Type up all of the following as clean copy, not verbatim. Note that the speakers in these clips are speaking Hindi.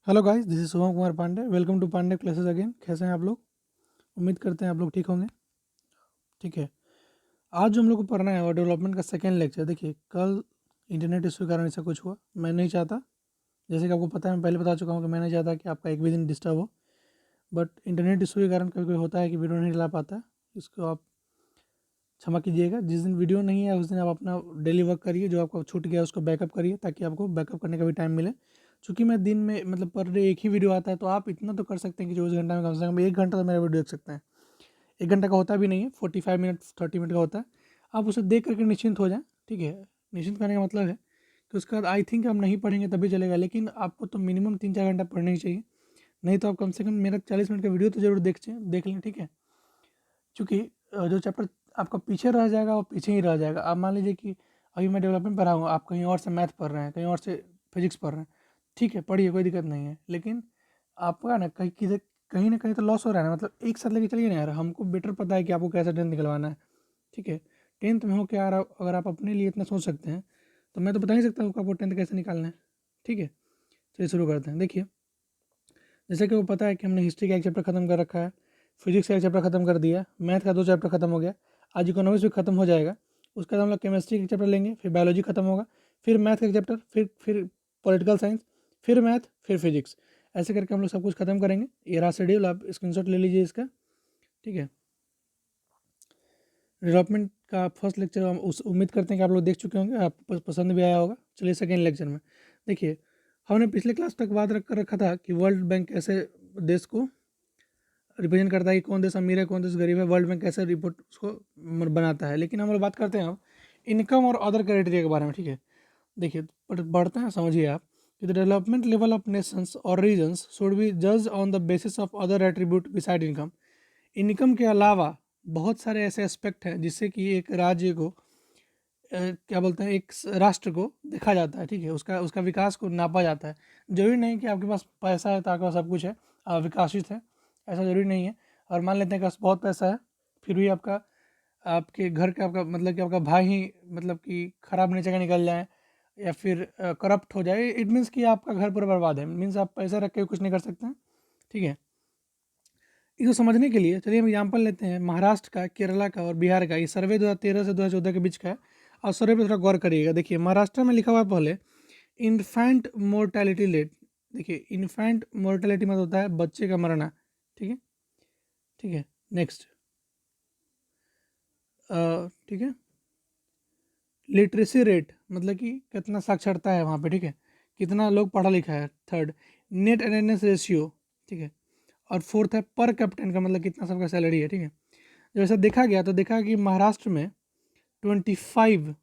Hello guys, this is Shubham Kumar Pandey. Welcome to Pandey Classes again. कैसे हैं आप लोग? उम्मीद करते हैं आप लोग ठीक होंगे। ठीक है, आज जो हम लोग को पढ़ना है और डेवलपमेंट का सेकेंड लेक्चर। देखिए, कल इंटरनेट इशू के कारण ऐसा कुछ हुआ। मैं नहीं चाहता, जैसे कि आपको पता है, मैं पहले बता चुका हूँ कि मैं नहीं चाहता कि आपका एक भी दिन डिस्टर्ब हो। बट इंटरनेट इशू के कारण कभी कभी होता है कि वीडियो नहीं ला पाता है। इसको आप क्षमा कीजिएगा। जिस दिन वीडियो नहीं है उस दिन आप अपना डेली वर्क करिए, जो आपका छूट गया उसको बैकअप करिए, ताकि आपको बैकअप करने का भी टाइम मिले। चूँकि मैं दिन में मतलब पर डे एक ही वीडियो आता है, तो आप इतना तो कर सकते हैं कि 24 घंटा में कम से कम 1 घंटा तो मेरा वीडियो देख सकते हैं। 1 घंटा का होता भी नहीं है, 45 मिनट 30 मिनट का होता है। आप उसे देख करके निश्चिंत हो जाएं। ठीक है, निश्चिंत करने का मतलब है कि उसके बाद आई थिंक हम नहीं पढ़ेंगे तभी चलेगा, लेकिन आपको तो मिनिमम 3-4 घंटा पढ़ना ही चाहिए। नहीं तो आप कम से कम मेरा 40 मिनट का वीडियो तो जरूर देख लें। ठीक है, चूँकि जो चैप्टर आपका पीछे रह जाएगा वो पीछे ही रह जाएगा। आप मान लीजिए कि अभी मैं डेवलपमेंट पढ़ा हूँ, आप कहीं और से मैथ पढ़ रहे हैं, कहीं और से फिजिक्स पढ़ रहे हैं। ठीक है, पढ़िए, कोई दिक्कत नहीं है, लेकिन आपका ना कहीं ना कहीं तो लॉस हो रहा है ना। मतलब एक साथ लेके चलिए ना यार, हमको बेटर पता है कि आपको कैसा टेंथ निकलवाना है। ठीक है, टेंथ में हो क्या यार, अगर आप अपने लिए इतना सोच सकते हैं तो मैं तो बता ही सकता हूँ कि आपको टेंथ कैसे निकालना है। ठीक है, चलिए शुरू करते हैं। देखिए, जैसे कि वो पता है कि हमने हिस्ट्री का एक चैप्टर खत्म कर रखा है, फिजिक्स का एक चैप्टर खत्म कर दिया, मैथ का 2 चैप्टर खत्म हो गया, आज इकोनॉमिक्स भी खत्म हो जाएगा। उसके बाद हम लोग केमिस्ट्री का चैप्टर लेंगे, फिर बायोलॉजी खत्म होगा, फिर मैथ का एक चैप्टर, फिर पॉलिटिकल साइंस, फिर मैथ, फिर फिजिक्स। ऐसे करके हम लोग सब कुछ खत्म करेंगे। ये रहा शेड्यूल, आप स्क्रीनशॉट ले लीजिए इसका। ठीक है, डेवलपमेंट का फर्स्ट लेक्चर हम उस उम्मीद करते हैं कि आप लोग देख चुके होंगे, आपको पसंद भी आया होगा। चलिए सेकेंड लेक्चर में देखिए, हमने पिछले क्लास तक बात कर रखा था कि वर्ल्ड बैंक कैसे देश को रिप्रेजेंट करता है कि कौन देश अमीर है कौन देश गरीब है, वर्ल्ड बैंक कैसे रिपोर्ट उसको बनाता है। लेकिन हम लोग बात करते हैं अब इनकम और अदर क्राइटेरिया के बारे में। ठीक है, देखिए बढ़ते हैं, समझिए आप कि the development level of Nations और रीजन्स शुड बी जज on the basis of other attribute beside income. Income के अलावा बहुत सारे ऐसे एस्पेक्ट हैं जिससे कि एक राज्य को क्या बोलते हैं, एक राष्ट्र को देखा जाता है। ठीक है, उसका उसका विकास को नापा जाता है। जरूरी नहीं कि आपके पास पैसा है तो आपके पास सब कुछ है, आप विकासित है, ऐसा ज़रूरी नहीं है। और मान लेते हैं कि पास बहुत पैसा है, फिर भी आपका आपके घर का आपका मतलब कि आपका भाई ही मतलब कि खराब नेचर का निकल जाए या फिर करप्ट हो जाए, इट मीन्स कि आपका घर पूरा बर्बाद है। मीन्स आप पैसा रख के कुछ नहीं कर सकते हैं। ठीक है, इसको समझने के लिए चलिए हम एग्जाम्पल लेते हैं महाराष्ट्र का, केरला का और बिहार का। ये सर्वे 2013 से 2014 के बीच का है, और सर्वे पे थोड़ा गौर करिएगा। देखिए, महाराष्ट्र में लिखा हुआ है पहले इन्फेंट मोर्टेलिटी रेट। देखिए, इन्फेंट मोर्टेलिटी मतलब होता है बच्चे का मरना। ठीक है, ठीक है, नेक्स्ट। ठीक है, लिटरेसी रेट मतलब कि कितना साक्षरता है वहाँ पे। ठीक है, कितना लोग पढ़ा लिखा है। Third, net attendance ratio. ठीक है, और फोर्थ है पर कैप्टन का मतलब कितना सबका सैलरी है। ठीक है, जब ऐसा देखा गया तो देखा कि महाराष्ट्र में 25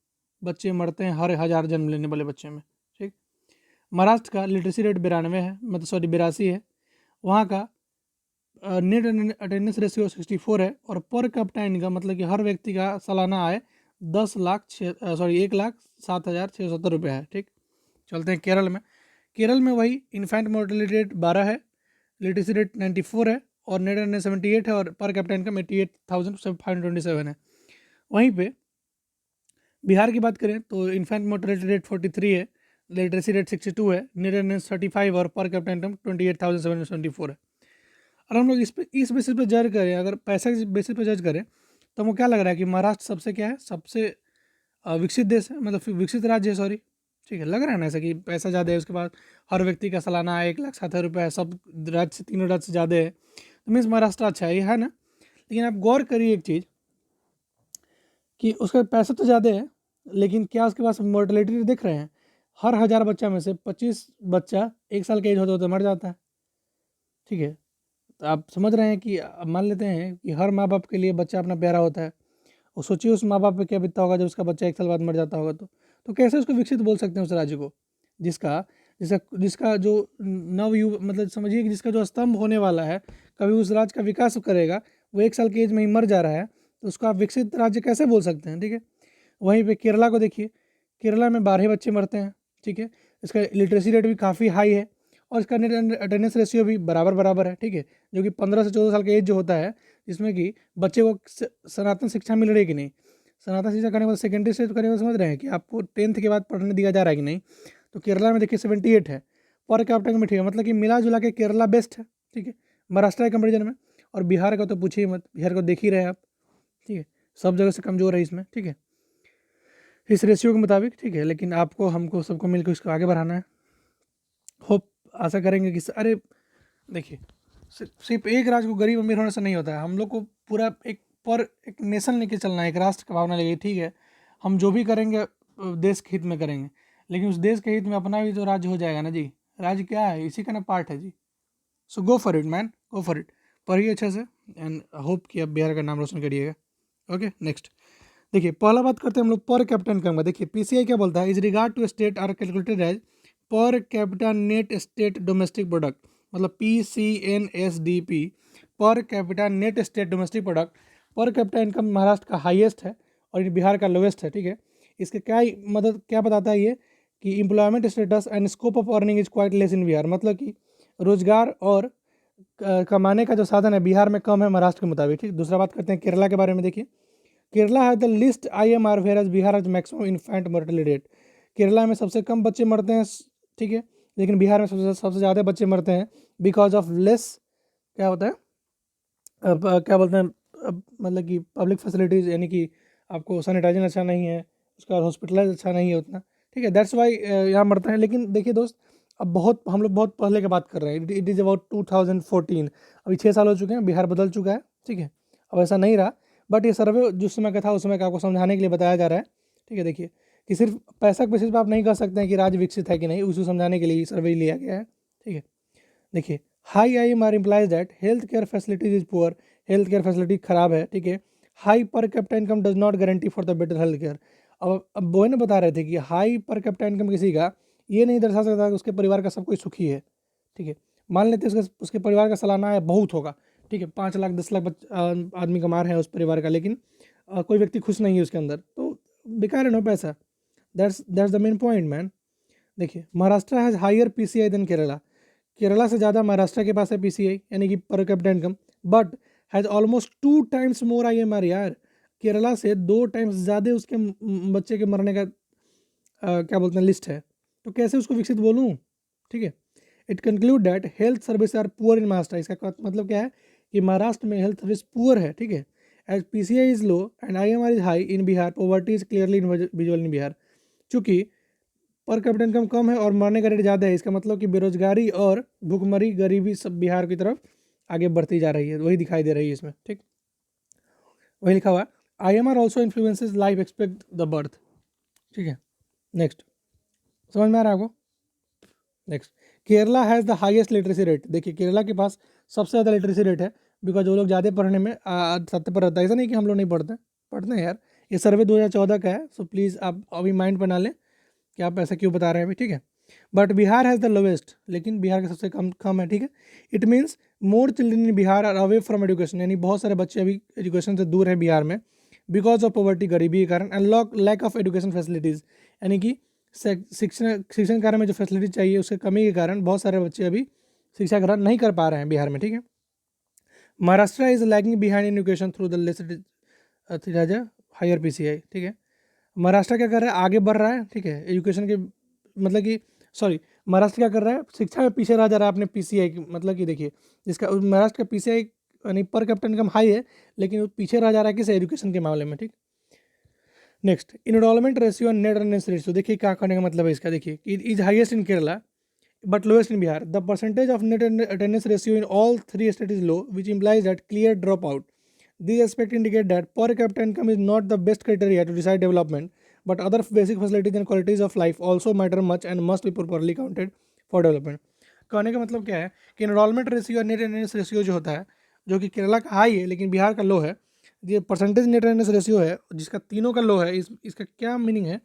बच्चे मरते हैं हर 1000 जन्म लेने वाले बच्चे में। ठीक, महाराष्ट्र का लिटरेसी रेट 92 है, मतलब सॉरी 82 है। वहाँ का नेट अटेंडेंस रेशियो 64 है, और पर कैपिटा का मतलब कि हर व्यक्ति का सालाना आय 1,07,670 रुपये है। ठीक, चलते हैं केरल में। केरल में वही इन्फेंट मोर्टेलिटी रेट 12 है, लिटरेसी रेट 94 है, और नेट अटेंडेंस 78 है, और पर कैपिटा इनकम 88,527 है। वहीं पे बिहार की बात करें तो इन्फेंट मोर्टेलिटी रेट 43 है, लिटरेसी रेट 62 है, नेट अटेंडेंस 35, और पर कैपिटा इनकम 28,774 है। और हम लोग इस बेसिस पे जज करें, अगर पैसे के बेसिस पे जज करें, तो हमको क्या लग रहा है कि महाराष्ट्र सबसे क्या है, सबसे विकसित देश है, मतलब विकसित राज्य है, सॉरी। ठीक है, लग रहा है ना ऐसा कि पैसा ज़्यादा है, उसके बाद हर व्यक्ति का सालाना 1,70,000 रुपये है, सब राज्य से, तीनों राज्य से ज़्यादा है, तो मीन्स महाराष्ट्र अच्छा है, ये है ना। लेकिन आप गौर करिए एक चीज़ कि उसका पैसा तो ज़्यादा है, लेकिन क्या उसके पास मोर्टेलिटी देख रहे हैं? हर 1000 बच्चा में से 25 बच्चा 1 साल का एज होता होता मर जाता है। ठीक है, तो आप समझ रहे हैं कि मान लेते हैं कि हर माँ बाप के लिए बच्चा अपना प्यारा होता है, और सोचिए उस माँ बाप पे क्या बीतता होगा जब उसका बच्चा 1 साल बाद मर जाता होगा। तो कैसे उसको विकसित बोल सकते हैं उस राज्य को, जिसका जिसका जिसका जो नवयुग मतलब समझिए कि जिसका जो स्तंभ होने वाला है, कभी उस राज्य का विकास करेगा, वो 1 साल की एज में ही मर जा रहा है, तो उसको आप विकसित राज्य कैसे बोल सकते हैं? ठीक है, वहीं पे केरला को देखिए, केरला में 12 बच्चे मरते हैं। ठीक है, इसका लिटरेसी रेट भी काफ़ी हाई है, और इसका नेट अटेंडेंस रेशियो भी बराबर बराबर है। ठीक है, जो कि 15 से 14 साल का एज जो होता है, जिसमें कि बच्चे को सनातन शिक्षा मिल रही है कि नहीं। सनातन शिक्षा करने के बाद सेकेंडरी से करने के बाद समझ रहे हैं कि आपको 10th के बाद पढ़ने दिया जा रहा है कि नहीं। तो केरला में देखिए 78 है, पर कैपिटा इनकम ठीक है, मतलब कि मिला जुला के केरला बेस्ट है, ठीक है, महाराष्ट्र के कंपेरिजन में। और बिहार का तो पूछिए मत, बिहार को देख ही रहे आप, ठीक है, सब जगह से कमज़ोर है इसमें, ठीक है, इस रेशियो के मुताबिक, ठीक है। लेकिन आपको हमको सबको मिलकर इसको आगे बढ़ाना है। होप आशा करेंगे कि अरे देखिए, सिर्फ एक राज्य को गरीब अमीर होने से नहीं होता है, हम लोग को पूरा एक नेशन लेके चलना है, एक राष्ट्र का भावना लेके, ठीक है। हम जो भी करेंगे देश के हित में करेंगे, लेकिन उस देश के हित में अपना भी तो राज्य हो जाएगा ना जी। राज्य क्या है, इसी का ना पार्ट है जी। So go for it man, go for it, पढ़िए अच्छे से, एंड होप कि आप बिहार का नाम रोशन करिएगा। ओके, नेक्स्ट देखिए, पहला बात करते हैं हम लोग पर कैपिटा इनकम का। देखिए पीसीआई क्या बोलता है, is regard to state are calculated as per capita net state domestic product, मतलब PCNSDP, per capita net state domestic product. Per capita income Maharashtra का हाईएस्ट है और बिहार का लोवेस्ट है, ठीक है। इसके क्या बताता है ये कि employment status and scope of earning is quite less in Bihar, मतलब कि रोजगार और कमाने का जो साधन है बिहार में कम है महाराष्ट्र के मुताबिक, ठीक। दूसरा बात करते हैं केरला के बारे में। देखिए केरला है the list IMR where Bihar has maximum infant mortality rate. Kerala में सबसे कम बच्चे मरते हैं, ठीक है, लेकिन बिहार में सबसे ज़्यादा बच्चे मरते हैं बिकॉज ऑफ लेस, क्या होता है, क्या बोलते हैं, मतलब कि पब्लिक फैसिलिटीज़, यानी कि आपको सैनिटाइजर अच्छा नहीं है, उसका हॉस्पिटलाइज अच्छा नहीं है उतना, ठीक है, दैट्स वाई यहाँ मरते हैं। लेकिन देखिए दोस्त, अब हम लोग बहुत पहले की बात कर रहे हैं, इट इज़ अबाउट 2014, अभी 6 साल हो चुके हैं, बिहार बदल चुका है, ठीक है, अब ऐसा नहीं रहा। बट ये सर्वे जिस समय का था उस समय का आपको समझाने के लिए बताया जा रहा है, ठीक है। देखिए कि सिर्फ पैसा के बेसिस पर आप नहीं कह सकते हैं कि राज्य विकसित है कि नहीं, उसको समझाने के लिए सर्वे लिया गया है, ठीक है। देखिए high IMR implies that health care facilities is poor, health care facility खराब है, ठीक है। हाई पर capita income does not guarantee for the better health care. अब वो ने बता रहे थे कि हाई पर कैपिटा इनकम किसी का ये नहीं दर्शा सकता कि उसके परिवार का सब कोई सुखी है, ठीक है। मान लेते हैं उसके परिवार का सालाना आय बहुत होगा, ठीक है, 5 लाख 10 लाख आदमी कमा रहे हैं उस परिवार का, लेकिन कोई व्यक्ति खुश नहीं है उसके अंदर, तो बेकार है ना पैसा। That's the main point man. देखिए Maharashtra has higher PCI than Kerala, Kerala से ज़्यादा महाराष्ट्र के पास है PCI, यानी कि पर capita income, but has almost 2 times more IMR यार। केरला से 2 टाइम्स ज़्यादा उसके बच्चे के मरने का क्या बोलते हैं लिस्ट है, तो कैसे उसको विकसित बोलूँ, ठीक है। It conclude that health service are poor in Maharashtra, इसका मतलब क्या है कि महाराष्ट्र में हेल्थ सर्विस पुअर है, ठीक है। As PCI is low and IMR is high in Bihar, poverty is clearly visual in Bihar. चूँकि पर कैपिटा इनकम कम है और मरने का रेट ज़्यादा है, इसका मतलब कि बेरोजगारी और भुखमरी गरीबी सब बिहार की तरफ आगे बढ़ती जा रही है, वही दिखाई दे रही है इसमें, ठीक। वही लिखा हुआ है IMR also influences life expect the birth, ठीक है। नेक्स्ट, समझ में आ रहा है आपको। Next, Kerala has the highest literacy rate. देखिए केरला के पास सबसे ज़्यादा लिटरेसी रेट है, बिकॉज वो लोग ज़्यादा पढ़ने में सत्य पर रहता है। ऐसा नहीं कि हम लोग नहीं पढ़ते, पढ़ते हैं यार। ये सर्वे 2014 का है, सो प्लीज़ आप अभी माइंड बना लें कि आप ऐसा क्यों बता रहे हैं अभी, ठीक है। But Bihar has the lowest, लेकिन बिहार का सबसे कम है, ठीक है। It means more children in Bihar are away from education, यानी बहुत सारे बच्चे अभी एजुकेशन से दूर है बिहार में, बिकॉज ऑफ पॉवर्टी, गरीबी के कारण, and lack of education facilities, यानी कि शिक्षण कार्य में जो फैसिलिटी चाहिए उसके कमी के कारण बहुत सारे बच्चे अभी शिक्षा ग्रहण नहीं कर पा रहे हैं बिहार में, ठीक है। Maharashtra is lagging behind in education through the less higher PCI, ठीक है। महाराष्ट्र क्या कर रहा है, आगे बढ़ रहा है, ठीक है, एजुकेशन के मतलब कि महाराष्ट्र क्या कर रहा है, शिक्षा में पीछे रह जा रहा है अपने PCI की, मतलब कि देखिए जिसका महाराष्ट्र का PCI यानी पर कैपिटा इनकम हाई है, लेकिन वो पीछे रह जा रहा है किस, एजुकेशन के मामले में, ठीक। Next, enrolment ratio and net attendance ratio. देखिए क्या करने का मतलब है इसका, देखिए it is highest in Kerala but lowest in Bihar. The percentage of net attendance ratio in all 3 states is low, which implies that clear dropout. These aspects indicate that per capita income is not the best criteria to decide development, but other basic facilities and qualities of life also matter much and must be properly counted for development. कहने का मतलब क्या है कि इनरोलमेंट रेशियो और नेट अटेंडेंस रेशियो जो होता है, जो कि केरला का हाई है लेकिन बिहार का लो है, ये परसेंटेज नेट अटेंडेंस रेशियो है जिसका तीनों का लो है, इसका क्या मीनिंग है,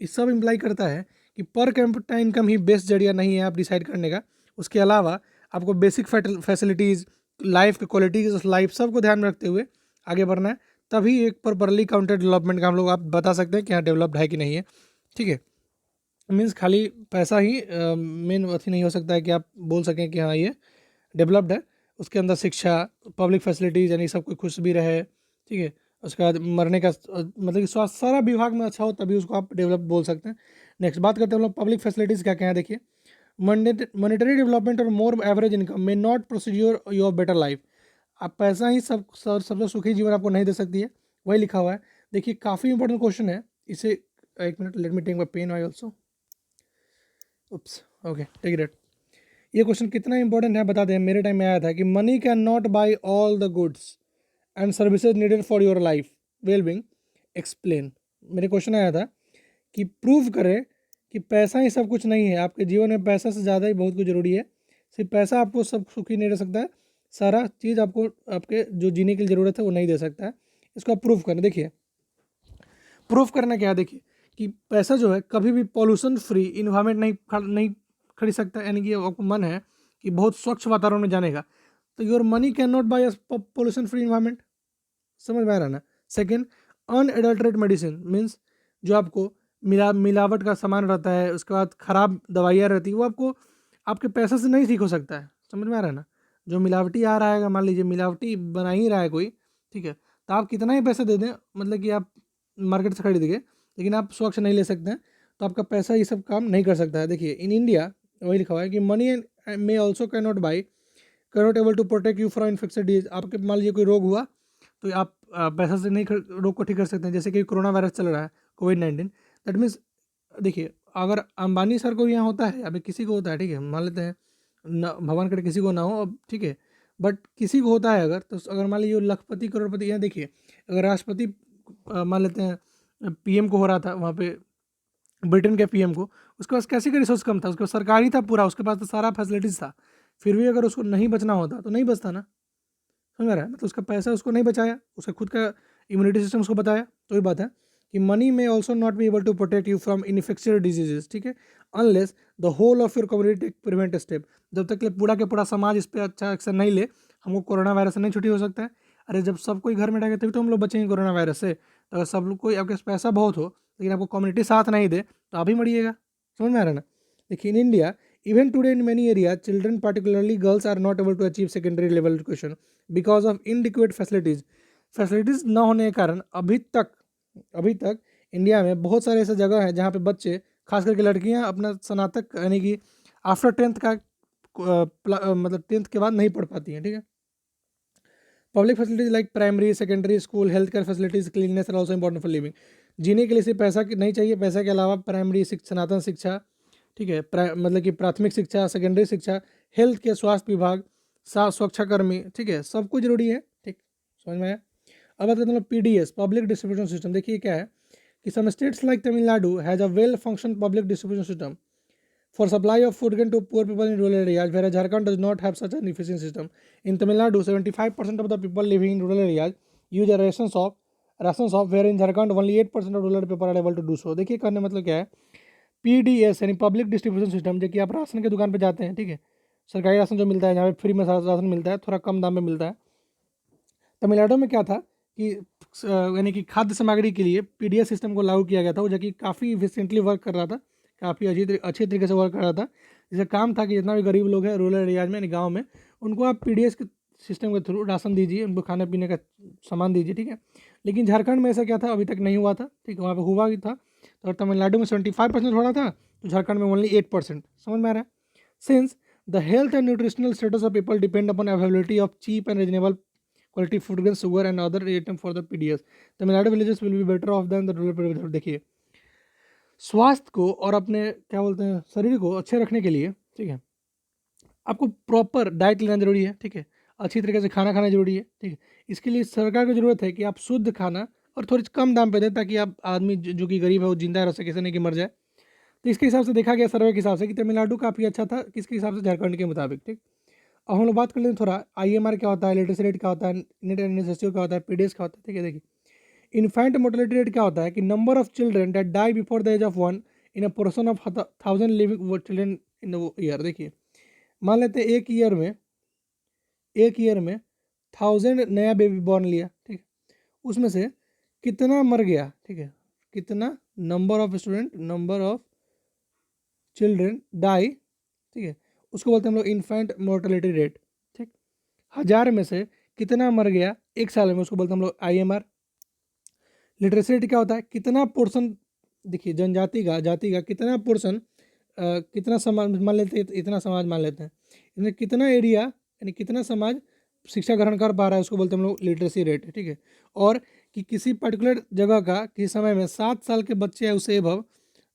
इस सब इम्प्लाई करता है कि पर कैपिटा इनकम ही बेस्ट जरिया नहीं है आप डिसाइड करने का। उसके अलावा आपको बेसिक फैसिलिटीज़, लाइफ के क्वालिटी ऑफ लाइफ सबको ध्यान में रखते हुए आगे बढ़ना है, तभी एक प्रॉपरली काउंटेड डेवलपमेंट का हम लोग आप बता सकते हैं कि हाँ डेवलप्ड है कि नहीं है, ठीक है। मीन्स खाली पैसा ही मेन अथी नहीं हो सकता है कि आप बोल सकें कि हाँ ये डेवलप्ड है। उसके अंदर शिक्षा, पब्लिक फैसिलिटीज़, यानी सब कोई खुश भी रहे, ठीक है। उसके बाद मरने का मतलब कि स्वास्थ्य सारा विभाग में अच्छा हो तभी उसको आप डेवलप बोल सकते हैं। नेक्स्ट बात करते हैं हम लोग पब्लिक फैसिलिटीज़ क्या क्या है। देखिए मॉनेटरी डेवलपमेंट और more average income may not procure your better life. आप पैसा ही सबसे सुखी जीवन आपको नहीं दे सकती है, वही लिखा हुआ है। देखिए काफ़ी इंपॉर्टेंट क्वेश्चन है इसे। एक minute, let me take my pen I also. Oops, okay take it. ये क्वेश्चन कितना इंपॉर्टेंट है बता दें। मेरे टाइम में आया था कि money can not buy all the goods and services needed for your life well being, explain. मेरे क्वेश्चन आया था कि प्रूव करें कि पैसा ही सब कुछ नहीं है, आपके जीवन में पैसा से ज़्यादा ही बहुत कुछ ज़रूरी है। सिर्फ पैसा आपको सब सुखी नहीं दे सकता है, सारा चीज़ आपको आपके जो जीने की ज़रूरत है वो नहीं दे सकता है। इसको आप प्रूफ करें। देखिए प्रूफ करना क्या है, देखिए कि पैसा जो है कभी भी पॉल्यूशन फ्री इन्वायरमेंट नहीं खरीद सकता, यानी कि आपको मन है कि बहुत स्वच्छ वातावरण में जाने का, तो your money can not buy pollution free environment. समझ में आ रहा है ना। सेकेंड, अनएडल्ट्रेट मेडिसिन मीन्स जो आपको मिलावट का सामान रहता है, उसके बाद खराब दवाइयाँ रहती है, वो आपको आपके पैसे से नहीं ठीक हो सकता है। समझ में आ रहा है ना। जो मिलावटी आ रहा है, मान लीजिए मिलावटी बना ही रहा है कोई, ठीक है, तो आप कितना ही पैसे दे दें, मतलब कि आप मार्केट से खरीद के, लेकिन आप स्वच्छ नहीं ले सकते हैं, तो आपका पैसा ये सब काम नहीं कर सकता है। देखिए इन इंडिया वही लिखा हुआ है कि money may also can not buy, can not able to protect you from infection disease. आपके मान लीजिए कोई रोग हुआ तो आप पैसा से नहीं रोग को ठीक कर सकते हैं। जैसे कि कोरोना वायरस चल रहा है, कोविड-19, दैट मीन्स देखिए अगर अंबानी सर को यहाँ होता है, अभी किसी को होता है, ठीक है, मान लेते हैं न, भगवान करे किसी को ना हो अब, ठीक है, बट किसी को होता है अगर, तो अगर मान लीजिए लखपति करोड़पति, यहाँ देखिए अगर राष्ट्रपति मान लेते हैं पीएम को हो रहा था वहाँ पे, ब्रिटेन के पीएम को, उसके पास कैसे का रिसोर्स कम था, उसके पास सरकारी था पूरा, उसके पास तो सारा फैसिलिटीज़ था, फिर भी अगर उसको नहीं बचना होता तो नहीं बचता ना। समझ रहा है, मतलब उसका पैसा उसको नहीं बचाया, उसका खुद का इम्यूनिटी सिस्टम उसको बताया। तो ये बात है कि money may also not be able to protect you from infectious diseases, ठीक है, unless the whole of your community take prevent step. जब तक पूरा के पूरा समाज इस पर अच्छा एक्शन नहीं ले, हमको कोरोना वायरस से नहीं छुट्टी हो सकता है। अरे जब सब कोई घर में रहेगा तभी तो हम लोग बचेंगे कोरोना वायरस से। तो अगर सब लोग कोई आपके पास पैसा बहुत हो लेकिन आपको कम्युनिटी साथ नहीं दे तो आप ही मरिएगा। समझ में आ रहा है ना। देखिए in India even today in many areas children particularly girls are not able to achieve secondary level education because of inadequate facilities ना होने के कारण अभी तक इंडिया में बहुत सारे ऐसे जगह हैं जहाँ पे बच्चे, खास करके लड़कियाँ, अपना स्नातक यानी कि आफ्टर 10th का मतलब 10th के बाद नहीं पढ़ पाती हैं, ठीक है। Public facilities like primary secondary school health care facilities cleanness are also important for living. जीने के लिए सिर्फ पैसा नहीं चाहिए, पैसा के अलावा प्राइमरी शिक्षा, स्नातन शिक्षा, ठीक है, मतलब कि प्राथमिक शिक्षा, सेकेंडरी शिक्षा, हेल्थ केयर, स्वास्थ्य विभाग, साफ सुरक्षाकर्मी, ठीक है, सब कुछ जरूरी है। ठीक, समझ में आया। अब बात करते हैं पीडीएस, पब्लिक डिस्ट्रीब्यूशन सिस्टम। देखिए क्या है कि some states like Tamil Nadu has a well function public distribution system for supply of food grain to poor people in rural areas, whereas Jharkhand does not have such an efficient system. In Tamil Nadu, 75% of the people living in rural areas use a rations of, where in Jharkhand only 8% of rural people are able to do so. देखिए करने मतलब क्या है, पीडीएस यानी पब्लिक डिस्ट्रीब्यूशन सिस्टम, जो कि आप राशन की दुकान पे जाते हैं, ठीक है, सरकारी राशन जो मिलता है जहाँ पे फ्री में राशन मिलता है, थोड़ा कम दाम में मिलता है। तमिलनाडु में क्या था कि यानी कि खाद्य सामग्री के लिए पीडीएस सिस्टम को लागू किया गया था, जो कि काफ़ी इफिशिएंटली वर्क कर रहा था, काफ़ी अच्छे तरीके से वर्क कर रहा था। जैसे काम था कि जितना भी गरीब लोग हैं रूरल एरियाज में, गाँव में, उनको आप पीडीएस के सिस्टम के थ्रू राशन दीजिए, उनको खाने पीने का सामान दीजिए, ठीक है। लेकिन झारखंड में ऐसा क्या था, अभी तक नहीं हुआ था, ठीक है, वहाँ पर हुआ ही था। तो तमिलनाडु में 75% हो रहा था, तो झारखंड में ओनली 8%। समझ में आ रहा है। Since the health and nutritional status of people depend upon availability of cheap and reasonable quality food grain, sugar and other item for the PDS. Tamil Nadu villages will be better off than the rural villages. देखिए स्वास्थ्य को और अपने क्या बोलते हैं शरीर को अच्छे रखने के लिए, ठीक है, आपको प्रॉपर डाइट लेना जरूरी है, ठीक है, अच्छी तरीके से खाना खाना जरूरी है, ठीक है। इसके लिए सरकार को जरूरत है कि आप शुद्ध खाना और थोड़ी कम दाम पे दें, ताकि आप आदमी जो कि गरीब है वो जिंदा रह सके, ऐसा नहीं कि मर जाए। तो इसके हिसाब से देखा गया सर्वे के हिसाब से कि तमिलनाडु काफ़ी अच्छा था, किसके हिसाब से, झारखंड के मुताबिक, ठीक। अब हम लोग बात कर लेते हैं थोड़ा आईएमआर क्या होता है, लिटरेसी रेट क्या होता है, नेट एनएसएसओ क्या होता है, पीडीएस क्या होता है, ठीक है। देखिए इन्फेंट मोर्टेलिटी रेट क्या होता है कि number of children that die before the age of 1 in a portion of 1000 living children in year. देखिए मान लेते हैं एक ईयर में 1000 नया बेबी बॉर्न लिया, ठीक है, उसमें से कितना मर गया, ठीक है, कितना नंबर ऑफ चिल्ड्रन डाई, ठीक है, उसको बोलते हैं हम लोग इन्फेंट मोर्टेलिटी रेट, ठीक। 1000 में से कितना मर गया एक साल में, उसको बोलते हैं हम लोग आईएमआर। लिटरेसी रेट क्या होता है, कितना पोर्शन, देखिए जाति का कितना पोर्शन कितना समाज मान लेते हैं, इतना समाज मान लेते हैं, इसमें कितना एरिया यानी कितना समाज शिक्षा ग्रहण कर पा रहा है उसको बोलते हैं हम लोग लिटरेसी रेट, ठीक है। और कि किसी पर्टिकुलर जगह का किसी समय में 7 साल के बच्चे है उसे एभव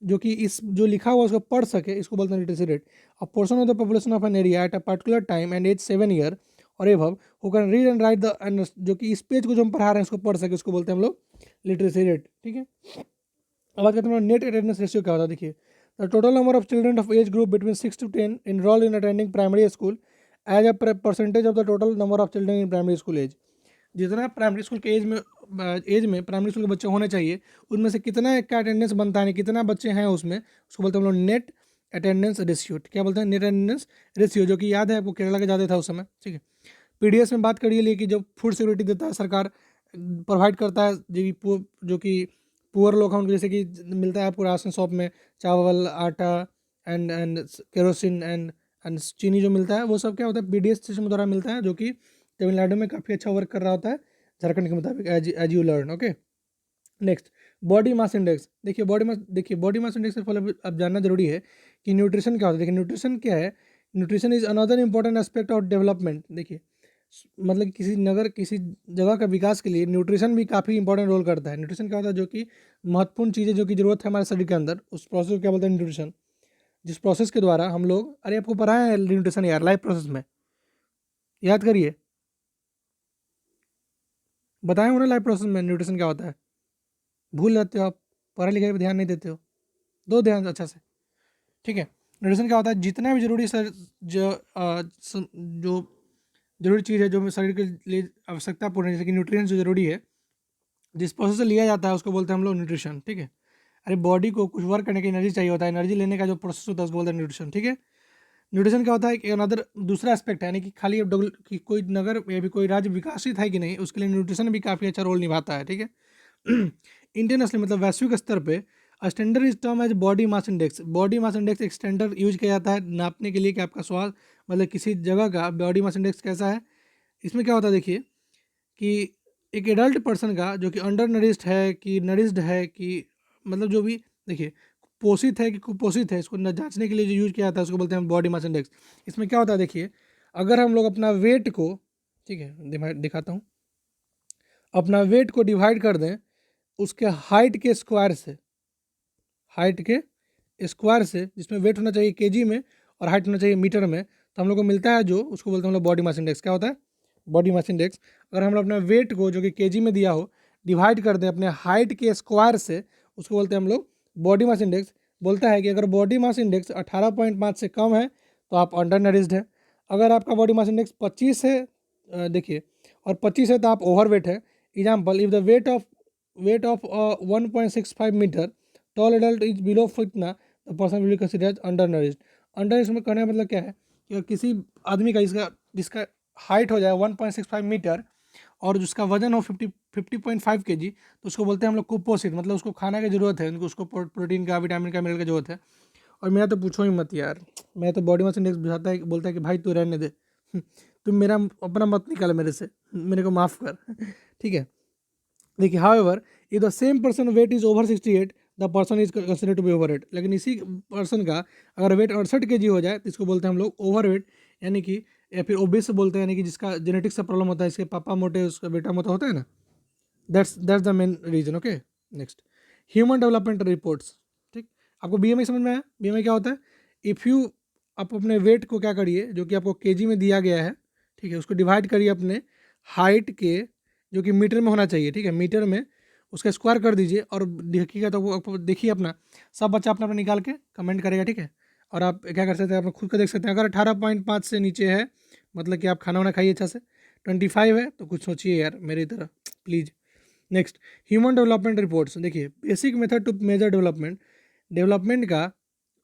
जो कि इस जो लिखा हुआ उसको पढ़ सके, इसको बोलते हैं literacy rate. A portion of the population of an area at a particular time and age 7 year और above who can read and write the, जो कि इस पेज को जो हम पढ़ा रहे हैं उसको पढ़ सके, उसको बोलते हैं हम लोग लिटरेसी रेट, ठीक है। अब बात करते हैं नेट अटेंडेंस रेशियो क्या होता है। देखिए, the total number of children of age group between 6 to 10 enrolled in attending primary school as a percentage of the total number of children in primary school age. जितना प्राइमरी स्कूल के एज में प्राइमरी स्कूल के बच्चे होने चाहिए उनमें से कितना का अटेंडेंस बनता है, कितना बच्चे हैं उसमें, उसको बोलते हैं हम लोग नेट अटेंडेंस रेशियो। क्या बोलते हैं? नेट अटेंडेंस रेशियो, जो कि याद है आपको केरला का ज़्यादा था उस समय, ठीक है। पीडीएस में बात करिए लिए कि जो फूड सिक्योरिटी देता है सरकार, प्रोवाइड करता है जो कि पुअर लोग हैं उनको, जैसे कि मिलता है आपको राशन शॉप में चावल, आटा एंड केरोसिन एंड चीनी जो मिलता है, वो सब क्या होता है पीडीएस सिस्टम द्वारा मिलता है, जो कि तमिलनाडु में काफ़ी अच्छा वर्क कर रहा होता है झारखंड के मुताबिक, as you learn, okay. Next, body mass index. देखिए बॉडी मास इंडेक्स से पहले अब जानना जरूरी है कि न्यूट्रिशन क्या होता है। देखिए न्यूट्रिशन क्या है, nutrition is another important aspect of development. देखिए मतलब कि किसी जगह का विकास के लिए न्यूट्रिशन भी काफ़ी इंपॉर्टेंट रोल करता है। न्यूट्रिशन क्या होता है? जो कि महत्वपूर्ण चीज़ें जो कि ज़रूरत है हमारे शरीर के अंदर, उस प्रोसेस को क्या बोलते हैं? न्यूट्रिशन। जिस प्रोसेस के द्वारा हम लोग, अरे आपको पढ़ाया है न्यूट्रिशन यार लाइफ प्रोसेस में, याद करिए, बताया हूँ ना लाइफ प्रोसेस में न्यूट्रिशन क्या होता है। भूल जाते हो आप, पढ़ाई लिखाई पर ध्यान नहीं देते हो, दो ध्यान अच्छा से, ठीक है। न्यूट्रिशन क्या होता है? जितना भी जरूरी सर जो जरूरी चीज़ है जो शरीर के लिए आवश्यकतापूर्ण है, जैसे कि न्यूट्रिएंट्स जो जरूरी है, जिस प्रोसेस से लिया जाता है उसको बोलते हैं हम लोग न्यूट्रिशन, ठीक है। अरे बॉडी को कुछ वर्क करने की एनर्जी चाहिए होता है, एनर्जी लेने का जो प्रोसेस होता है उसको बोलते हैं न्यूट्रिशन, ठीक है। न्यूट्रिशन क्या होता है कि अनदर दूसरा एस्पेक्ट है, यानी कि खाली कि कोई नगर या भी कोई राज्य विकसित है कि नहीं, उसके लिए न्यूट्रिशन भी काफ़ी अच्छा रोल निभाता है, ठीक है। इंटरनेशनल मतलब वैश्विक स्तर पे standard is term as body mass index. Body mass index एक स्टैंडर्ड यूज किया जाता है नापने के लिए कि आपका स्वास्थ्य मतलब किसी जगह का बॉडी मास इंडेक्स कैसा है। इसमें क्या होता है? देखिए कि एक एडल्ट पर्सन का जो कि अंडर नरिश्ड है कि नरिश्ड है कि मतलब जो भी, देखिए पोषित है कि कुपोषित है, इसको जांचने के लिए जो यूज किया जाता है उसको बोलते हैं बॉडी मास इंडेक्स। इसमें क्या होता है? देखिए अगर हम लोग अपना वेट को, ठीक है दिखाता हूँ, अपना वेट को डिवाइड कर दें उसके हाइट के स्क्वायर से, हाइट के स्क्वायर से, जिसमें वेट होना चाहिए केजी में और हाइट होना चाहिए मीटर में, तो हम लोग को मिलता है जो, उसको बोलते हैं हम लोग बॉडी मास इंडेक्स। क्या होता है? Body mass index. अगर हम लोग अपने वेट को जो कि केजी में दिया हो डिवाइड कर दें अपने हाइट के स्क्वायर से, उसको बोलते हैं हम लोग बॉडी मास इंडेक्स। बोलता है कि अगर बॉडी मास इंडेक्स 18.5 से कम है तो आप अंडर नरिश्ड है, अगर आपका बॉडी मास इंडेक्स 25 है, देखिए, और 25 है तो आप ओवर वेट है। Example, if the weight of 1.65 metre tall adult is below फिटना the person will consider undernourished. Under इसमें कहने का मतलब क्या है कि किसी आदमी का जिसका हाइट हो जाए 1.65 मीटर और जिसका वजन हो 50.5 kg, तो उसको बोलते हैं हम लोग कुपोषित, मतलब उसको खाने की जरूरत है, उनको उसको प्रोटीन का, विटामिन का, मिनरल की जरूरत है। और मेरा तो पूछो ही मत यार, मैं तो बॉडी मास इंडेक्स बुझाता है, बोलता है कि भाई तू रहने दे, तुम मेरा अपना मत निकाल मेरे से, मेरे को माफ़ कर। ठीक है। देखिए however if the same person weight is over 68 the person is considered to be overweight. लेकिन इसी पर्सन का अगर वेट 68 kg हो जाए तो इसको बोलते हैं हम लोग ओवर वेट, यानी कि या फिर ओबेस बोलते हैं, यानी कि जिसका जेनेटिक्स से प्रॉब्लम होता है, इसके पापा मोटे उसका बेटा मोटा होता है ना, that's the main reason, okay. Next, human development reports. ठीक, आपको बीएमआई समझ में आया? बीएमआई क्या होता है? इफ़ यू, आप अपने वेट को क्या करिए जो कि आपको केजी में दिया गया है, ठीक है, उसको डिवाइड करिए अपने हाइट के, जो कि मीटर में होना चाहिए, ठीक है, मीटर में उसका स्क्वायर कर दीजिए और देखिएगा तो वो देखिए अपना, सब बच्चा अपना अपना निकाल के कमेंट करेगा, ठीक है। और आप क्या कर सकते हैं, आप खुद को देख सकते हैं, अगर 18.5 से नीचे है मतलब कि आप खाना वाना खाइए अच्छा से, 25 है तो कुछ सोचिए यार मेरी तरह please. Next, human development reports. देखिए basic method to measure development का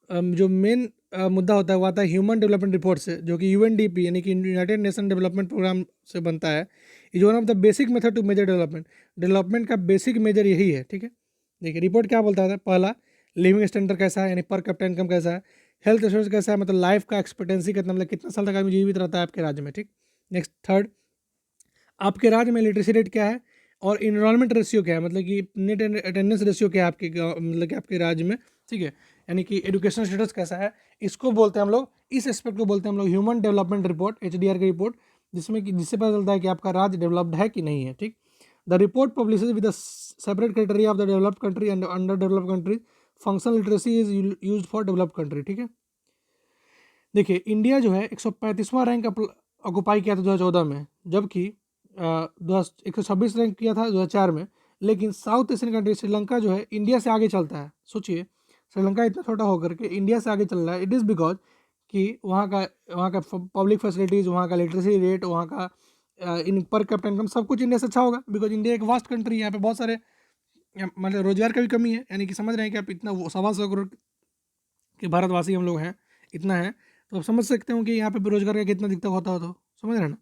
जो मेन मुद्दा होता है वो आता है ह्यूमन डेवलपमेंट रिपोर्ट से, जो कि यूएनडीपी यानी कि यूनाइटेड नेशन डेवलपमेंट प्रोग्राम से बनता है। Is one of the basic method to measure development का बेसिक मेजर यही है, ठीक है। देखिए रिपोर्ट क्या बोलता है? पहला, लिविंग स्टैंडर्ड कैसा है, यानी पर कैपिटा इनकम कैसा है, हेल्थ इंश्योरेंस कैसा है, मतलब लाइफ का एक्सपेक्टेंसी कितना, मतलब कितना साल तक आदमी जीवित रहता है आपके राज्य में, ठीक। नेक्स्ट, थर्ड, आपके राज्य में लिटरेसी रेट क्या है और इनरोलमेंट रेशियो क्या है, मतलब कि नेट अटेंडेंस रेशियो क्या है आपके मतलब कि आपके राज्य में, ठीक है। यानी कि एजुकेशन स्टेटस कैसा है, इसको बोलते हैं हम लोग, इस एस्पेक्ट को बोलते हैं हम लोग ह्यूमन डेवलपमेंट रिपोर्ट, HDR की रिपोर्ट, जिसमें कि जिससे पता चलता है कि आपका राज्य डेवलप्ड है कि नहीं है, ठीक। The report publishes with the separate criteria of the developed country and under developed country, functional literacy is used for developed country, ठीक है। देखिए इंडिया जो है 135वां रैंक ऑक्युपाई किया था 2014 में, जबकि 126 रैंक किया था 2004 में। लेकिन साउथ एशियन कंट्री श्रीलंका जो है इंडिया से आगे चलता है। सोचिए श्रीलंका इतना छोटा होकर के इंडिया से आगे चल रहा है। इट इज़ बिकॉज कि वहाँ का पब्लिक फैसिलिटीज़, वहाँ का लिटरेसी रेट, वहाँ का इन पर कैपिटा इनकम सब कुछ इंडिया से अच्छा होगा, बिकॉज इंडिया एक वास्ट कंट्री है। यहाँ पे बहुत सारे मतलब रोजगार का भी कमी है, यानी कि समझ रहे हैं कि आप इतना 1.25 करोड़ के भारतवासी हम लोग हैं, इतना है, तो आप समझ सकते हो कि यहाँ पे बेरोजगार का कितना दिक्कत होता हो, तो समझ रहे हैं ना।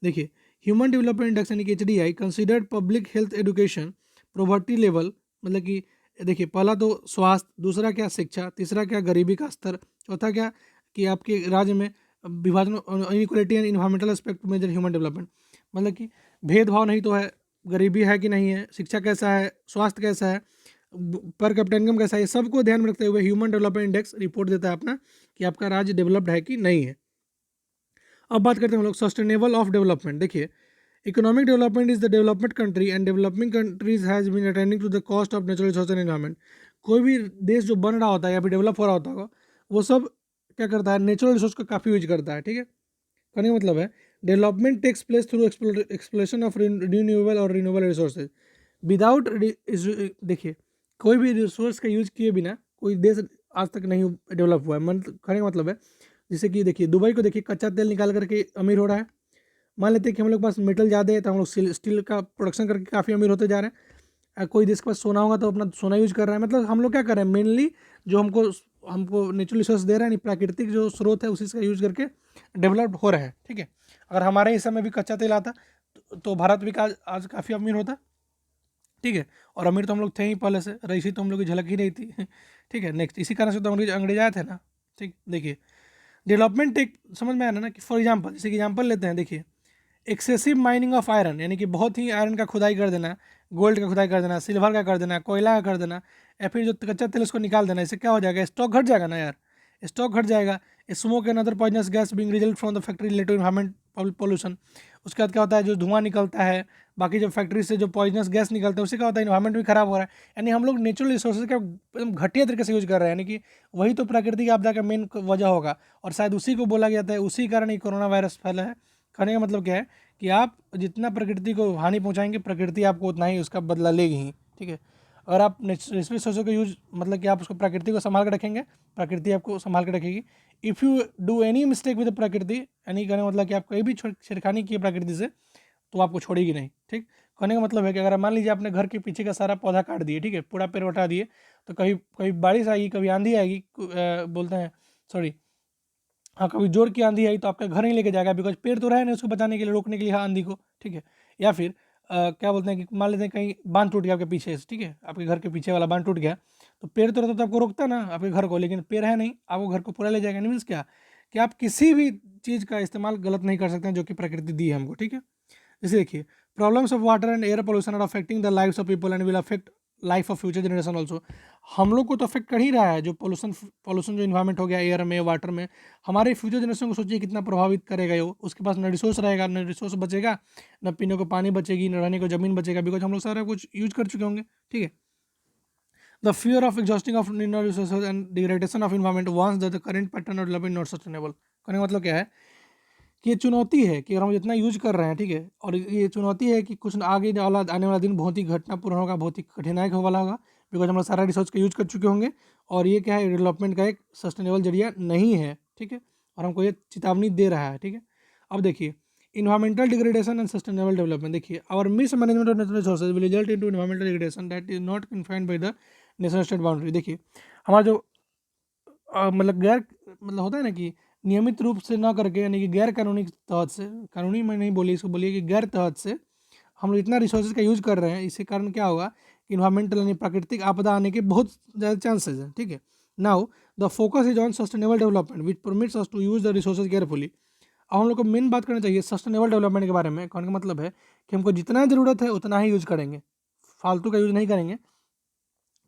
देखिए ह्यूमन डेवलपमेंट इंडेक्स यानी कि HDI considered public health education poverty level, मतलब कि देखिए पहला तो स्वास्थ्य, दूसरा क्या शिक्षा, तीसरा क्या गरीबी का स्तर, चौथा क्या कि आपके राज्य में विभाजन inequality and environmental aspect measure human development, मतलब कि भेदभाव नहीं तो है, गरीबी है कि नहीं है, शिक्षा कैसा है, स्वास्थ्य कैसा है, पर कैपिटा इनकम कैसा है, सबको ध्यान में रखते हुए ह्यूमन डेवलपमेंट इंडेक्स रिपोर्ट देता है अपना कि आपका राज्य डेवलप्ड है कि नहीं है। अब बात करते हैं हम लोग सस्टेनेबल ऑफ डेवलपमेंट। देखिए economic development is the development country and developing countries has been attending to the cost of natural resource and environment. कोई भी देश जो बन रहा होता है या फिर डेवलप हो रहा होता होगा, वो सब क्या करता है, नेचुरल रिसोर्स का काफ़ी यूज करता है, ठीक है। कहने का मतलब है development takes place through exploration of renewable और रिन्यूएबल रिसोर्सेज विदाउट। देखिए कोई भी रिसोर्स का यूज किए बिना कोई देश आज तक नहीं डेवलप हुआ है। कहने का मतलब है जैसे कि देखिए दुबई को देखिए, कच्चा तेल निकाल करके अमीर हो रहा है। मान लेते हैं कि हम लोग के पास मेटल ज़्यादा है तो हम लोग स्टील का प्रोडक्शन करके काफ़ी अमीर होते जा रहे हैं। कोई देश के पास सोना होगा तो अपना सोना यूज कर रहा है। मतलब हम लोग क्या कर रहे हैं, मेनली जो हमको हमको नेचुरल रिसोर्स दे रहा है, प्राकृतिक जो स्रोत है उसी का यूज करके डेवलप्ड हो रहा है, ठीक है। अगर हमारे हिस्से में भी कच्चा तेल आता तो भारत भी आज काफ़ी अमीर होता, ठीक है। और अमीर तो हम लोग थे ही पहले से, रईसी तो हम लोग की झलक ही नहीं थी ठीक है। नेक्स्ट इसी कारण से तो अंग्रेज आए थे ना, ठीक। देखिए डेवलपमेंट एक समझ में आया ना कि फॉर एग्जांपल, जैसे कि एग्जांपल लेते हैं, देखिए एक्सेसिव माइनिंग ऑफ आयरन, यानी कि बहुत ही आयरन का खुदाई कर देना, गोल्ड का खुदाई कर देना, सिल्वर का कर देना, कोयला का कर देना, या फिर जो कच्चा तेल उसको निकाल देना। इससे क्या हो जाएगा, स्टॉक घट जाएगा ना यार, स्टॉक घट जाएगा। Smoke and other poisonous gas being result from the factory related environment pollution. उसके बाद क्या होता है, जो धुआं निकलता है, बाकी जो फैक्ट्री से जो पॉइजनस गैस निकलता है उससे क्या होता है, इन्वायरमेंट भी खराब हो रहा है। यानी हम लोग नेचुरल रिसोर्सेज का एकदम घटिया तरीके से यूज कर रहे हैं, यानी कि वही तो प्राकृतिक आपदा का मेन वजह होगा, और शायद उसी को बोला गया था, उसी कारण ही कोरोना वायरस फैला है। कहने का मतलब क्या है कि आप जितना प्रकृति को हानि पहुंचाएंगे, प्रकृति आपको उतना ही उसका बदला लेगी ही, ठीक है। अगर आप नेचुरल रिसोर्सों का यूज मतलब कि आप उसको प्रकृति को संभाल के रखेंगे, प्रकृति आपको संभाल के रखेगी। If you do any mistake with प्रकृति, यानी कहने का मतलब कि आप कहीं भी छेड़खानी की प्रकृति से तो आपको छोड़ेगी नहीं, ठीक। कहने का मतलब है कि अगर मान लीजिए आपने घर के पीछे का सारा पौधा काट दिए, ठीक है, पूरा पेड़ उठा दिए, तो कभी कभी बारिश आएगी, कभी आंधी आएगी, बोलते हैं सॉरी, हाँ कभी जोर की आंधी आई तो आपका घर नहीं लेके जाएगा, बिकॉज पेड़ तो रहे नहीं उसको बचाने के लिए, रोकने के लिए हाँ आंधी को, ठीक है। या फिर क्या बोलते हैं कि मान लेते हैं कहीं बांध टूट गया आपके पीछे से, ठीक है, आपके घर के पीछे वाला बांध टूट गया, तो पेड़ तो रहता तो आपको रोकता ना आपके घर को, लेकिन पेड़ है नहीं, आपको घर को पूरा ले जाएगा। मीन्स क्या कि आप किसी भी चीज़ का इस्तेमाल गलत नहीं कर सकते हैं जो कि प्रकृति दी है हमको, ठीक है। जैसे देखिए problems of water and air pollution are affecting the lives of people and will affect life of future generation also. हम लोग को तो अफेक्ट कर ही रहा है, जो पोल्यूशन जो इन्वायरमेंट हो गया एयर में, वाटर में, हमारे फ्यूचर जनरेशन को सोचिए कितना प्रभावित करेगा ये। उसके पास न रिसोर्स रहेगा, न रिसोर्स बचेगा, न पीने को पानी बचेगी, न रहने को ज़मीन बचेगा, बिकॉज हम लोग सारा कुछ यूज कर चुके होंगे, ठीक है। The fear of exhausting of mineral resources and degradation of environment once the current pattern of development not sustainable. कहने का मतलब क्या है कि ये चुनौती है कि अगर हम जितना यूज कर रहे हैं, ठीक है, और ये चुनौती है कि कुछ आगे वाला आने वाला दिन बहुत ही घटनापूर्ण होगा, बहुत ही कठिनाई वाला होगा, बिकॉज हम लोग सारा रिसोर्स का यूज कर चुके होंगे, और ये क्या है, डेवलपमेंट का एक सस्टेनेबल जरिया नहीं है, ठीक है, और हमको ये चेतावनी दे रहा है, ठीक है। अब देखिए environmental degradation and sustainable development, देखिए our mismanagement of natural resources will result into environmental degradation that is not confined by the national state boundary. देखिए हमारा जो मतलब गैर मतलब होता है ना कि नियमित रूप से ना करके, यानी कि गैर कानूनी तहत से, कानूनी में नहीं बोलिए इसको, बोलिए कि गैर तहत से हम लोग इतना रिसोर्सेज का यूज कर रहे हैं, इसके कारण क्या होगा कि इन्वायरमेंटल यानी प्राकृतिक आपदा आने के बहुत ज़्यादा चांसेस हैं, ठीक है। Now the focus is on sustainable development which permits us to use the resources carefully. अब हम लोग को मेन बात करना चाहिए सस्टेनेबल डेवलपमेंट के बारे में। कहने का मतलब है कि हमको जितना ज़रूरत है उतना ही यूज करेंगे, फालतू का यूज नहीं करेंगे,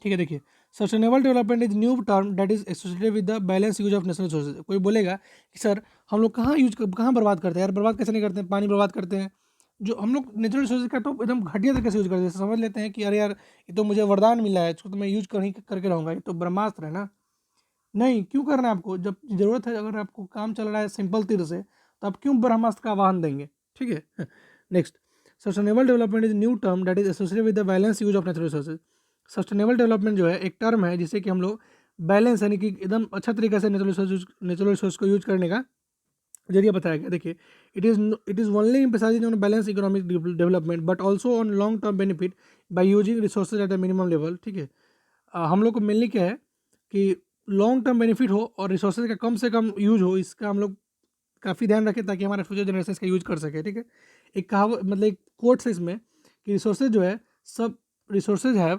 ठीक है। देखिए sustainable development is new term that is associated with the balance use of natural resources. कोई बोलेगा कि सर हम लोग कहाँ बर्बाद करते हैं यार, बर्बाद कैसे नहीं करते हैं, पानी बर्बाद करते हैं, जो हम लोग नेचुरल रिसोर्सेज का तो एकदम घटिया तरीके से यूज करते हैं, समझ लेते हैं कि अरे यार ये तो मुझे वरदान मिला है, इसको तो मैं यूज करके रहूँगा, ये तो ब्रह्मास्त्र है ना। नहीं, क्यों करना है आपको, जब जरूरत है, अगर आपको काम चल रहा है सिंपल तीर से, तो आप क्यों ब्रह्मास्त्र का आह्वान देंगे, ठीक है। Next, sustainable development is new term that is associated with the balance use of natural resources. Sustainable development जो है एक टर्म है जिसे कि हम लोग बैलेंस यानी कि एकदम अच्छा तरीके से नेचुरल रिसोर्स को यूज करने का जरिए बताया गया। देखिए, it is only emphasising on balance economic development but also on long term benefit by using resources at a minimum level, ठीक है। हम लोग को मेनली क्या है कि लॉन्ग टर्म बेनिफिट हो और रिसोर्सेज का कम से कम यूज हो, इसका हम लोग काफ़ी ध्यान रखें ताकि हमारे फ्यूचर जनरेशन का यूज कर सके, ठीक है। एक कहावत मतलब एक कोट है इसमें कि रिसोर्सेज जो है सब रिसोर्सेज है,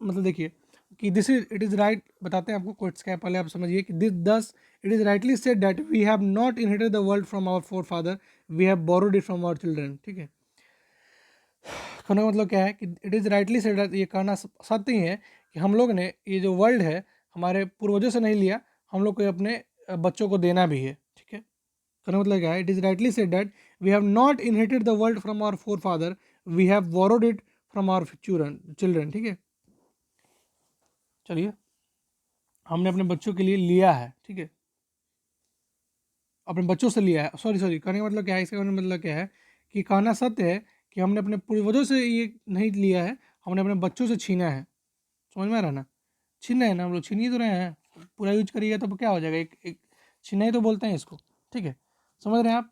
मतलब देखिए कि this is it is right, बताते हैं आपको कोट्स क्या है, पहले आप समझिए कि this thus it is rightly said that we have not inherited the world from our forefather, we have borrowed it from our children, ठीक है। कहने का मतलब क्या है कि it is rightly said that, ये कहना सत्य ही है कि हम लोग ने ये जो वर्ल्ड है हमारे पूर्वजों से नहीं लिया, हम लोग को अपने बच्चों को देना भी है, ठीक है। कहने का मतलब क्या है, it is rightly said that we have not inherited the world from our forefather, we have borrowed it from our children, ठीक है। चलिए, हमने अपने बच्चों के लिए लिया है, ठीक है, अपने बच्चों से लिया है, सॉरी कहने का मतलब क्या है, इसका मतलब क्या है कि कहना सत्य है कि हमने अपने पूर्वजों से ये नहीं लिया है, हमने अपने बच्चों से छीना है, समझ में आ रहा है ना, छीना है ना, हम लोग छीन ही तो रहे हैं, पूरा यूज करिएगा तो क्या हो जाएगा, एक छीना ही तो बोलते हैं इसको, ठीक है, समझ रहे हैं आप,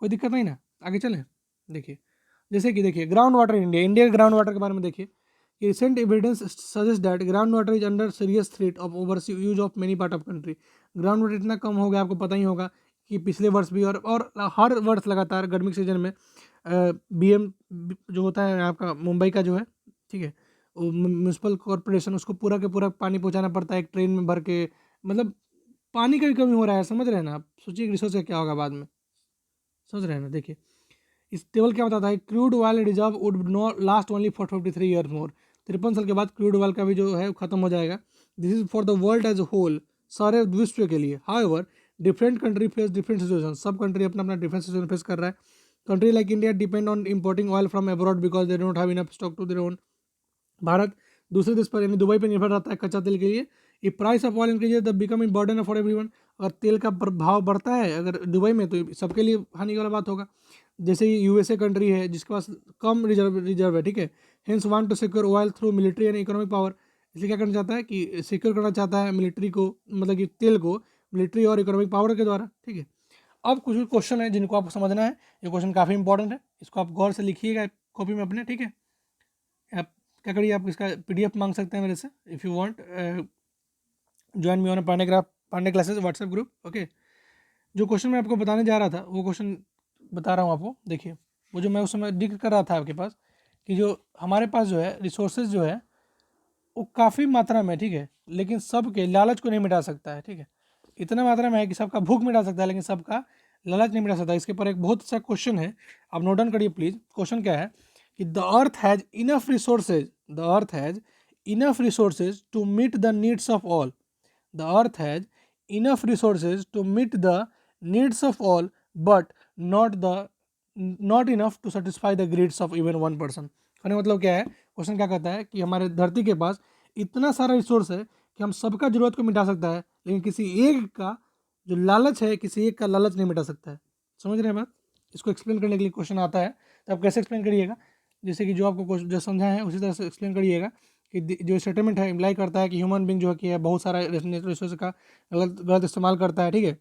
कोई दिक्कत नहीं ना, आगे चलें। देखिए, जैसे कि देखिए ग्राउंड वाटर इंडिया के ग्राउंड वाटर के बारे में देखिए कि recent evidence suggest that ground water is under serious threat of over use of many part of country. Ground water इतना कम हो गया, आपको पता ही होगा कि पिछले वर्ष भी और हर वर्ष लगातार गर्मी के सीजन में BM जो होता है आपका मुंबई का जो है, ठीक है, म्यूनसिपल कॉरपोरेशन, उसको पूरा के पूरा पानी पहुंचाना पड़ता है एक ट्रेन में भर के, मतलब पानी का भी कमी हो रहा है, समझ रहे हैं ना आप, सोचिए रिसोर्स का क्या होगा बाद में, समझ रहे हैं ना। देखिए, इस टेबल क्या बताता है, crude oil reserve would not last only for 53 year मोर, 53 साल के बाद क्रूड ऑयल का भी जो है खत्म हो जाएगा। This is for the world as whole, सारे विश्व के लिए। However different country face different situation, सब कंट्री अपना अपना डिफरेंट सिचुएशन फेस कर रहा है। Country like India depend on importing oil from abroad because they don't have enough stock to their own. Bharat दूसरे देश पर यानी दुबई पर निर्भर रहता है कच्चा तेल के लिए। ये price of oil increases the become in burden for everyone, अगर तेल का भाव बढ़ता है अगर दुबई में तो सबके लिए हानि वाला बात होगा। जैसे ये USA कंट्री है जिसके पास कम रिजर्व है, ठीक है, hence want to secure oil through military and economic power, इसलिए क्या करना चाहता है कि सिक्योर करना चाहता है मिलिट्री को, मतलब कि तेल को मिलिट्री और इकोनॉमिक पावर के द्वारा, ठीक है। अब कुछ क्वेश्चन है जिनको आपको समझना है, ये क्वेश्चन काफ़ी इंपॉर्टेंट है, इसको आप गौर से लिखिएगा कॉपी में अपने, ठीक है। आप क्या करिए, आप इसका PDF मांग सकते हैं मेरे से, if you want join me on Pandey classes WhatsApp group, okay. जो क्वेश्चन मैं आपको बताने जा रहा था वो क्वेश्चन बता रहा हूँ आपको। देखिए, वो जो मैं उस समय जिक्र कर रहा था आपके पास कि जो हमारे पास जो है रिसोर्सेज जो है वो काफ़ी मात्रा में, ठीक है, लेकिन सबके लालच को नहीं मिटा सकता है, ठीक है। इतना मात्रा में है कि सबका भूख मिटा सकता है लेकिन सबका लालच नहीं मिटा सकता। इसके ऊपर एक बहुत अच्छा क्वेश्चन है, आप नोट डाउन करिए प्लीज। क्वेश्चन क्या है कि the earth has enough resources, the earth has enough resources to meet the needs of all, the earth has enough resources to meet the needs of all but not enough to satisfy the greeds of even one person. कहने का मतलब क्या है, क्वेश्चन क्या कहता है कि हमारे धरती के पास इतना सारा रिसोर्स है कि हम सबका जरूरत को मिटा सकता है लेकिन किसी एक का जो लालच है, किसी एक का लालच नहीं मिटा सकता है। समझ रहे हैं बात? इसको एक्सप्लेन करने के लिए क्वेश्चन आता है, तो आप कैसे एक्सप्लेन करिएगा, जैसे कि जो आपको जो समझा है उसी तरह से एक्सप्लेन करिएगा कि जो स्टेटमेंट है इम्प्लाई करता है कि ह्यूमन बींग जो है कि बहुत सारा नेचुरल रिसोर्स का गलत इस्तेमाल करता है, ठीक है,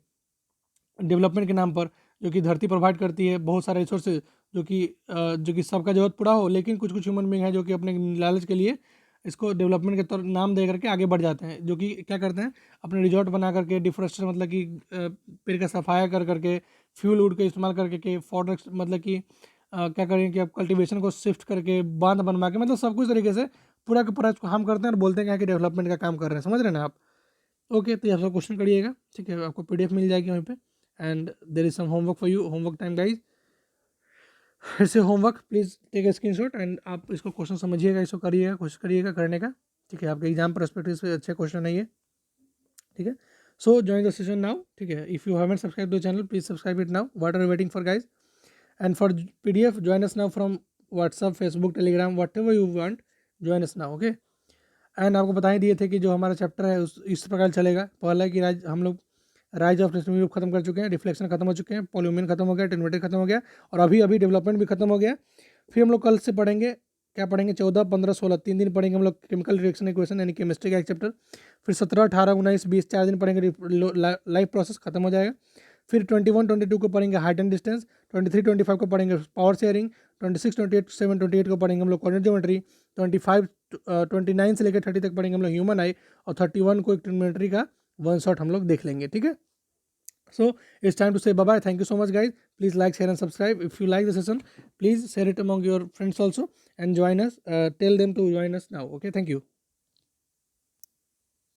डेवलपमेंट के नाम पर, जो कि धरती प्रोवाइड करती है बहुत सारे रिसोर्सेज जो कि सबका जरूरत पूरा हो, लेकिन कुछ कुछ ह्यूमन बींग है जो कि अपने लालच के लिए इसको डेवलपमेंट के तौर नाम दे करके आगे बढ़ जाते हैं, जो कि क्या करते हैं अपने रिजॉर्ट बना करके डिफोरेस्टेशन मतलब कि पेड़ का सफाया कर करके फ्यूल वूड का इस्तेमाल करके कि फॉरेस्ट मतलब कि क्या करें कि आप कल्टीवेशन को शिफ्ट करके बांध बनवा के मतलब सब कुछ तरीके से पूरा का पूरा इसको हम करते हैं और बोलते हैं कि डेवलपमेंट का काम कर रहे हैं। समझ रहे हैं ना आप? ओके, तो ये आपका क्वेश्चन करिएगा, ठीक है, आपको PDF मिल जाएगी वहीं पे। And there is some homework for you, homework time guys. फिर से homework, please take a screenshot and आप इसको क्वेश्चन समझिएगा, इसको करिएगा, कोशिश करिएगा करने का, ठीक है, आपके एग्जाम परस्पेक्टिव से अच्छे क्वेश्चन है ये, ठीक है। So join the session now, ठीक है। If you haven't subscribe the channel, please subscribe it now, what are you waiting for guys. And for PDF join us now from WhatsApp, Facebook, Telegram, whatever you want, join us now, okay. And आपको बता ही दिए थे कि जो हमारा चैप्टर है उस इस प्रकार चलेगा। पहला कि हम लोग राइज ऑफ नेशनल ग्रुप खत्म कर चुके हैं, रिफ्लेक्शन खत्म हो चुके हैं, पॉल्यूमिन खत्म हो गया, टेनवेटेड खत्म हो गया, और अभी अभी डेवलपमेंट भी खत्म हो गया। फिर हम लोग कल से पढ़ेंगे, क्या पढ़ेंगे, 14, 15, 16 3 दिन पढ़ेंगे हम लोग केमिकल रिएक्शन इक्वेशन यानी केमिस्ट्री का एक चैप्टर। फिर 17, 18, 19, 20 4 दिन पढ़ेंगे लाइफ प्रोसेस, खत्म हो जाएगा। फिर 21, 22 को पढ़ेंगे हाइट एंड डिस्टेंस, 23, 25 को पढ़ेंगे पावर शेयरिंग, 26, 28, 7, 28 को पढ़ेंगे हम लोग कोऑर्डिनेट ज्योमेट्री, 25, 29 से लेकर 30 तक पढ़ेंगे हम लोग ह्यूमन आई, और 31 को एक ट्रिग्नोमेट्री का वन शॉट हम लोग देख लेंगे, ठीक है। So it's time to say bye bye. Thank you so much, guys. Please like, share, and subscribe. If you like the session, please share it among your friends also and join us. Tell them to join us now. Okay, thank you.